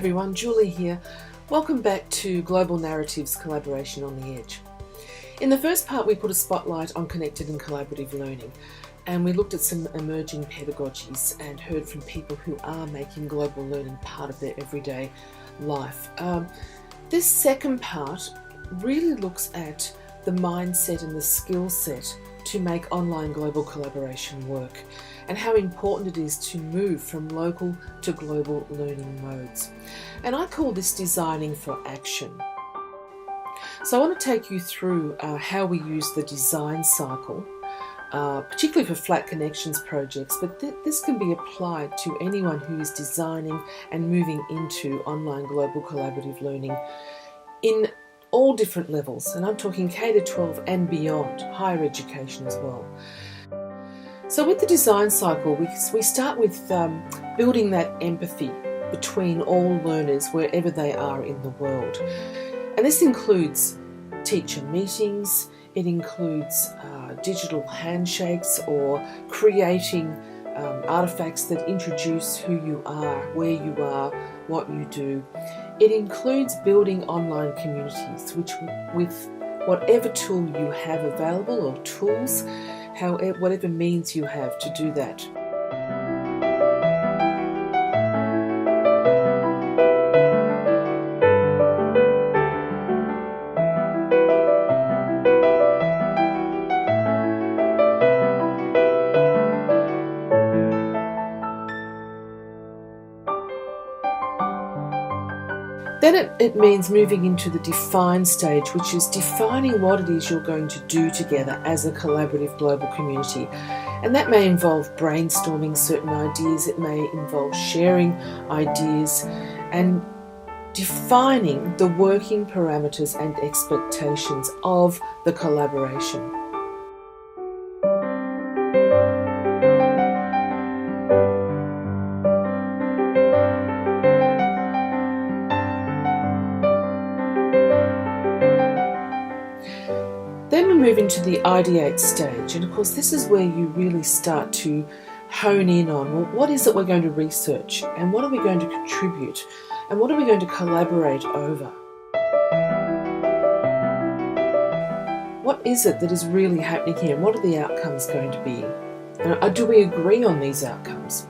everyone, Julie here. Welcome back to Global Narratives Collaboration on the Edge. In the first part we put a spotlight on connected and collaborative learning, and we looked at some emerging pedagogies and heard from people who are making global learning part of their everyday life. This second part really looks at the mindset and the skill set to make online global collaboration work, and how important it is to move from local to global learning modes. And I call this designing for action. So I want to take you through how we use the design cycle, particularly for flat connections projects, but this can be applied to anyone who is designing and moving into online global collaborative learning in all different levels, and I'm talking K-12 and beyond, higher education as well. So with the design cycle, we start with building that empathy between all learners wherever they are in the world. And this includes teacher meetings, it includes digital handshakes or creating artifacts that introduce who you are, where you are, what you do. It includes building online communities, which with whatever tool you have available or tools, whatever means you have to do that. Then it means moving into the define stage, which is defining what it is you're going to do together as a collaborative global community. And that may involve brainstorming certain ideas, it may involve sharing ideas and defining the working parameters and expectations of the collaboration. Then we move into the ideate stage, and of course this is where you really start to hone in on, well, what is it we're going to research, and what are we going to contribute, and what are we going to collaborate over? What is it that is really happening here, and what are the outcomes going to be? And do we agree on these outcomes?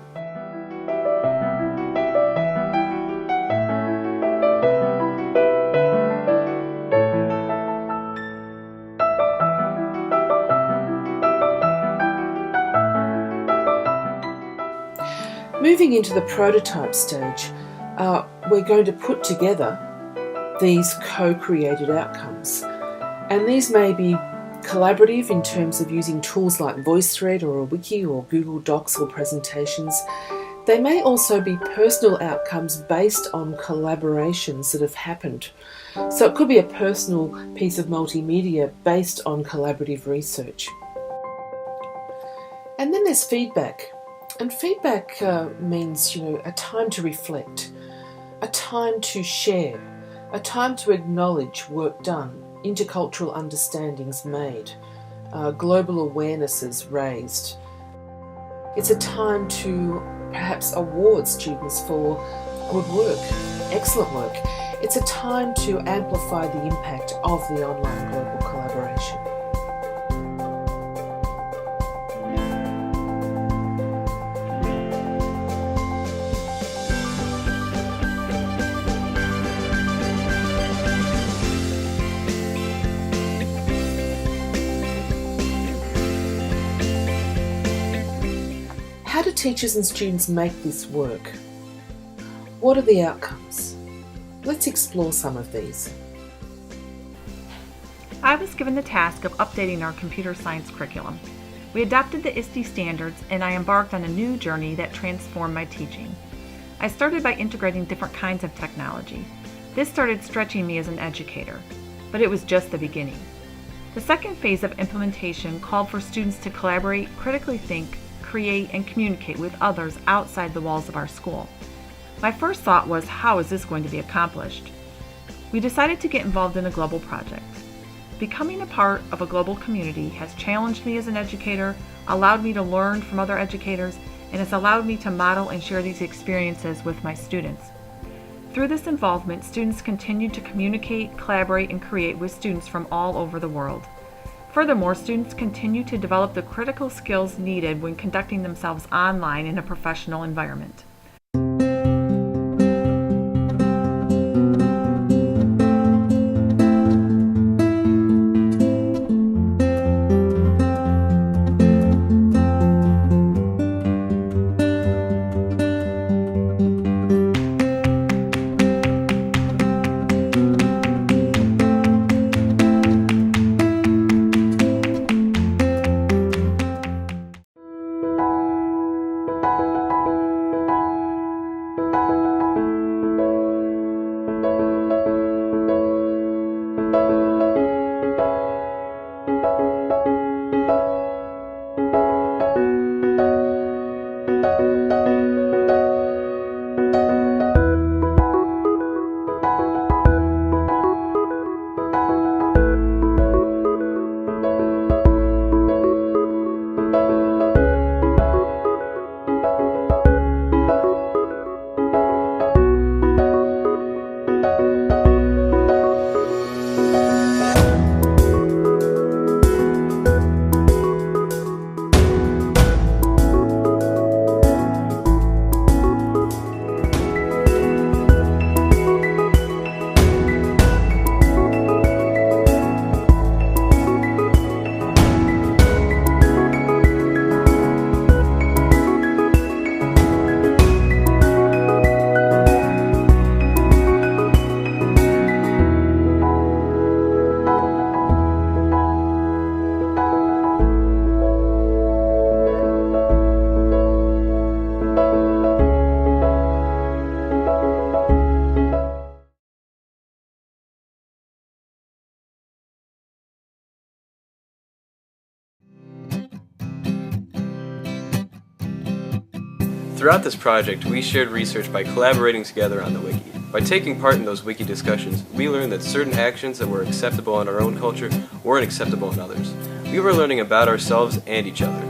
Moving into the prototype stage, we're going to put together these co-created outcomes. And these may be collaborative in terms of using tools like VoiceThread or a wiki or Google Docs or presentations. They may also be personal outcomes based on collaborations that have happened. So it could be a personal piece of multimedia based on collaborative research. And then there's feedback. And feedback means, a time to reflect, a time to share, a time to acknowledge work done, intercultural understandings made, global awarenesses raised. It's a time to perhaps award students for good work, excellent work. It's a time to amplify the impact of the online global collaboration. How do teachers and students make this work? What are the outcomes? Let's explore some of these. I was given the task of updating our computer science curriculum. We adopted the Idh standards, and I embarked on a new journey that transformed my teaching. I started by integrating different kinds of technology. This started stretching me as an educator, but it was just the beginning. The second phase of implementation called for students to collaborate, critically think, create, and communicate with others outside the walls of our school. My first thought was, how is this going to be accomplished? We decided to get involved in a global project. Becoming a part of a global community has challenged me as an educator, allowed me to learn from other educators, and has allowed me to model and share these experiences with my students. Through this involvement, students continued to communicate, collaborate, and create with students from all over the world. Furthermore, students continue to develop the critical skills needed when conducting themselves online in a professional environment. Throughout this project, we shared research by collaborating together on the wiki. By taking part in those wiki discussions, we learned that certain actions that were acceptable in our own culture weren't acceptable in others. We were learning about ourselves and each other.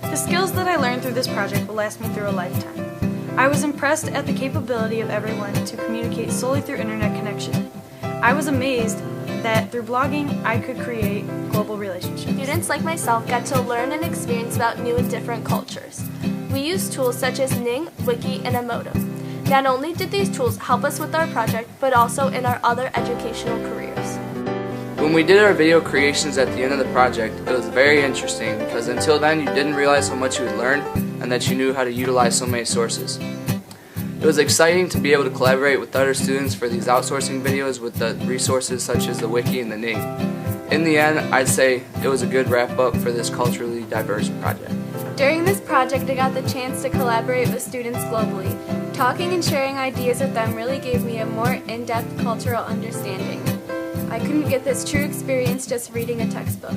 The skills that I learned through this project will last me through a lifetime. I was impressed at the capability of everyone to communicate solely through internet connection. I was amazed that through blogging, I could create global relationships. Students like myself got to learn and experience about new and different cultures. We used tools such as Ning, Wiki, and Emoto. Not only did these tools help us with our project, but also in our other educational careers. When we did our video creations at the end of the project, it was very interesting because until then you didn't realize how much you would learn and that you knew how to utilize so many sources. It was exciting to be able to collaborate with other students for these outsourcing videos with the resources such as the Wiki and the Ning. In the end, I'd say it was a good wrap-up for this culturally diverse project. During this project, I got the chance to collaborate with students globally. Talking and sharing ideas with them really gave me a more in-depth cultural understanding. I couldn't get this true experience just reading a textbook.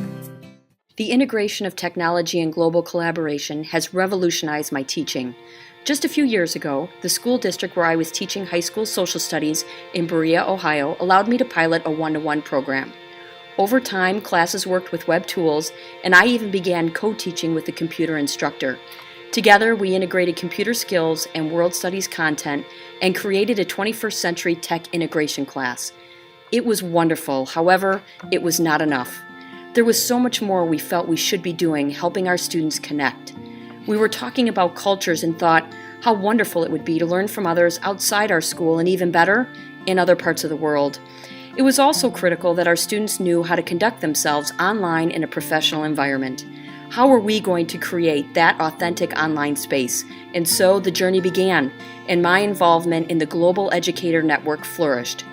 The integration of technology and global collaboration has revolutionized my teaching. Just a few years ago, the school district where I was teaching high school social studies in Berea, Ohio, allowed me to pilot a one-to-one program. Over time, classes worked with web tools, and I even began co-teaching with the computer instructor. Together, we integrated computer skills and world studies content and created a 21st century tech integration class. It was wonderful. However, it was not enough. There was so much more we felt we should be doing, helping our students connect. We were talking about cultures and thought how wonderful it would be to learn from others outside our school and even better, in other parts of the world. It was also critical that our students knew how to conduct themselves online in a professional environment. How were we going to create that authentic online space? And so the journey began, and my involvement in the Global Educator Network flourished.